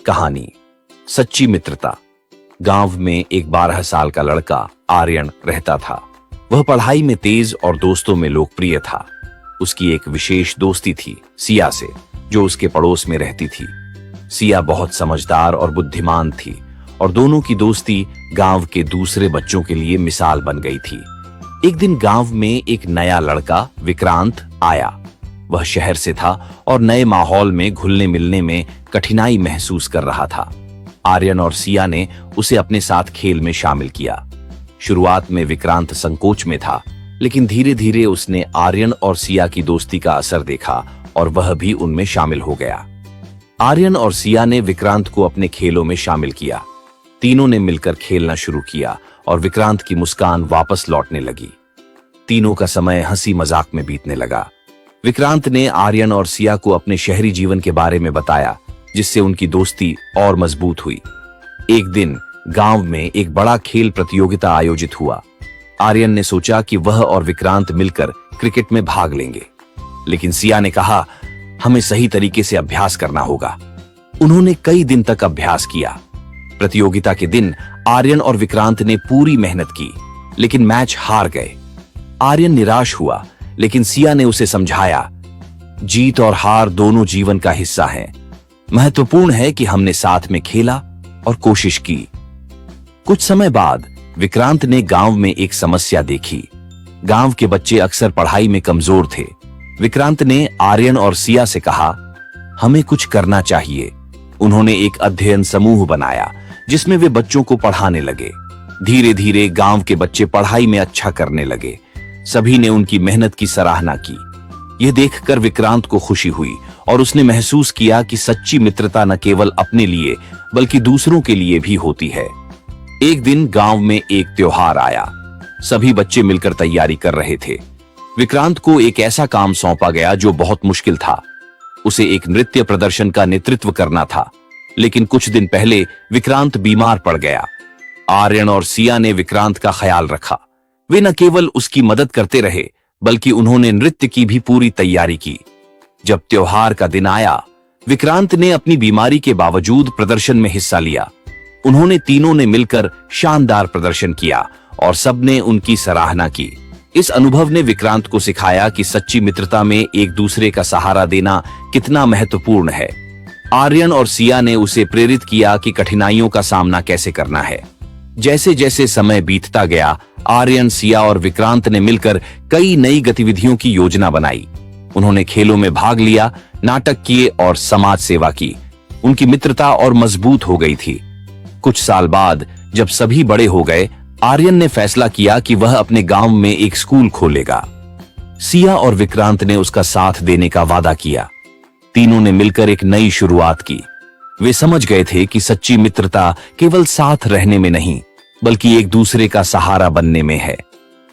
कहानी सच्ची मित्रता। गांव में एक 12 साल का लड़का आर्यन रहता था। वह पढ़ाई में तेज और दोस्तों में लोकप्रिय था। उसकी एक विशेष दोस्ती थी सिया से, जो उसके पड़ोस में रहती थी। सिया बहुत समझदार और बुद्धिमान थी और दोनों की दोस्ती गांव के दूसरे बच्चों के लिए मिसाल बन गई थी। एक दिन गांव में एक नया लड़का विक्रांत आया। वह शहर से था और नए माहौल में घुलने मिलने में कठिनाई महसूस कर रहा था। आर्यन और सिया ने उसे अपने साथ खेल में शामिल किया। शुरुआत में विक्रांत संकोच में था, लेकिन धीरे धीरे उसने आर्यन और सिया की दोस्ती का असर देखा और वह भी उनमें शामिल हो गया। आर्यन और सिया ने विक्रांत को अपने खेलों में शामिल किया। तीनों ने मिलकर खेलना शुरू किया और विक्रांत की मुस्कान वापस लौटने लगी। तीनों का समय हंसी मजाक में बीतने लगा। विक्रांत ने आर्यन और सिया को अपने शहरी जीवन के बारे में बताया, जिससे उनकी दोस्ती और मजबूत हुई। एक दिन गांव में एक बड़ा खेल प्रतियोगिता आयोजित हुआ। आर्यन ने सोचा कि वह और विक्रांत मिलकर क्रिकेट में भाग लेंगे, लेकिन सिया ने कहा, हमें सही तरीके से अभ्यास करना होगा। उन्होंने कई दिन तक अभ्यास किया। प्रतियोगिता के दिन आर्यन और विक्रांत ने पूरी मेहनत की, लेकिन मैच हार गए। आर्यन निराश हुआ, लेकिन सिया ने उसे समझाया, जीत और हार दोनों जीवन का हिस्सा हैं। महत्वपूर्ण है कि हमने साथ में खेला और कोशिश की। कुछ समय बाद विक्रांत ने गांव में एक समस्या देखी। गांव के बच्चे अक्सर पढ़ाई में कमजोर थे। विक्रांत ने आर्यन और सिया से कहा, हमें कुछ करना चाहिए। उन्होंने एक अध्ययन समूह बनाया, जिसमें वे बच्चों को पढ़ाने लगे। धीरे धीरे गांव के बच्चे पढ़ाई में अच्छा करने लगे। सभी ने उनकी मेहनत की सराहना की। यह देखकर विक्रांत को खुशी हुई और उसने महसूस किया कि सच्ची मित्रता न केवल अपने लिए बल्कि दूसरों के लिए भी होती है। एक दिन गांव में एक त्योहार आया। सभी बच्चे मिलकर तैयारी कर रहे थे। विक्रांत को एक ऐसा काम सौंपा गया जो बहुत मुश्किल था। उसे एक नृत्य प्रदर्शन का नेतृत्व करना था, लेकिन कुछ दिन पहले विक्रांत बीमार पड़ गया। आर्यन और सिया ने विक्रांत का ख्याल रखा। वे न केवल उसकी मदद करते रहे, बल्कि उन्होंने नृत्य की भी पूरी तैयारी की। जब त्योहार का दिन आया, विक्रांत ने अपनी बीमारी के बावजूद प्रदर्शन में हिस्सा लिया। उन्होंने तीनों ने मिलकर शानदार प्रदर्शन किया और सबने उनकी सराहना की। इस अनुभव ने विक्रांत को सिखाया कि सच्ची मित्रता में एक दूसरे का सहारा देना कितना महत्वपूर्ण है। आर्यन और सिया ने उसे प्रेरित किया कि कठिनाइयों का सामना कैसे करना है। जैसे जैसे समय बीतता गया, आर्यन, सिया और विक्रांत ने मिलकर कई नई गतिविधियों की योजना बनाई। उन्होंने खेलों में भाग लिया, नाटक किए और समाज सेवा की। उनकी मित्रता और मजबूत हो गई थी। कुछ साल बाद जब सभी बड़े हो गए, आर्यन ने फैसला किया कि वह अपने गांव में एक स्कूल खोलेगा। सिया और विक्रांत ने उसका साथ देने का वादा किया। तीनों ने मिलकर एक नई शुरुआत की। वे समझ गए थे कि सच्ची मित्रता केवल साथ रहने में नहीं, बल्कि एक दूसरे का सहारा बनने में है।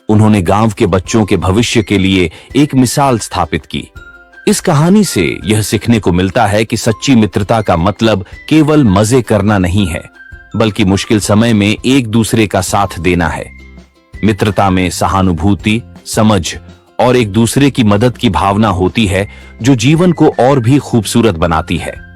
उन्होंने गांव के बच्चों के भविष्य के लिए एक मिसाल स्थापित की। इस कहानी से यह सीखने को मिलता है कि सच्ची मित्रता का मतलब केवल मजे करना नहीं है, बल्कि मुश्किल समय में एक दूसरे का साथ देना है। मित्रता में सहानुभूति, समझ और एक दूसरे की मदद की भावना होती है, जो जीवन को और भी खूबसूरत बनाती है।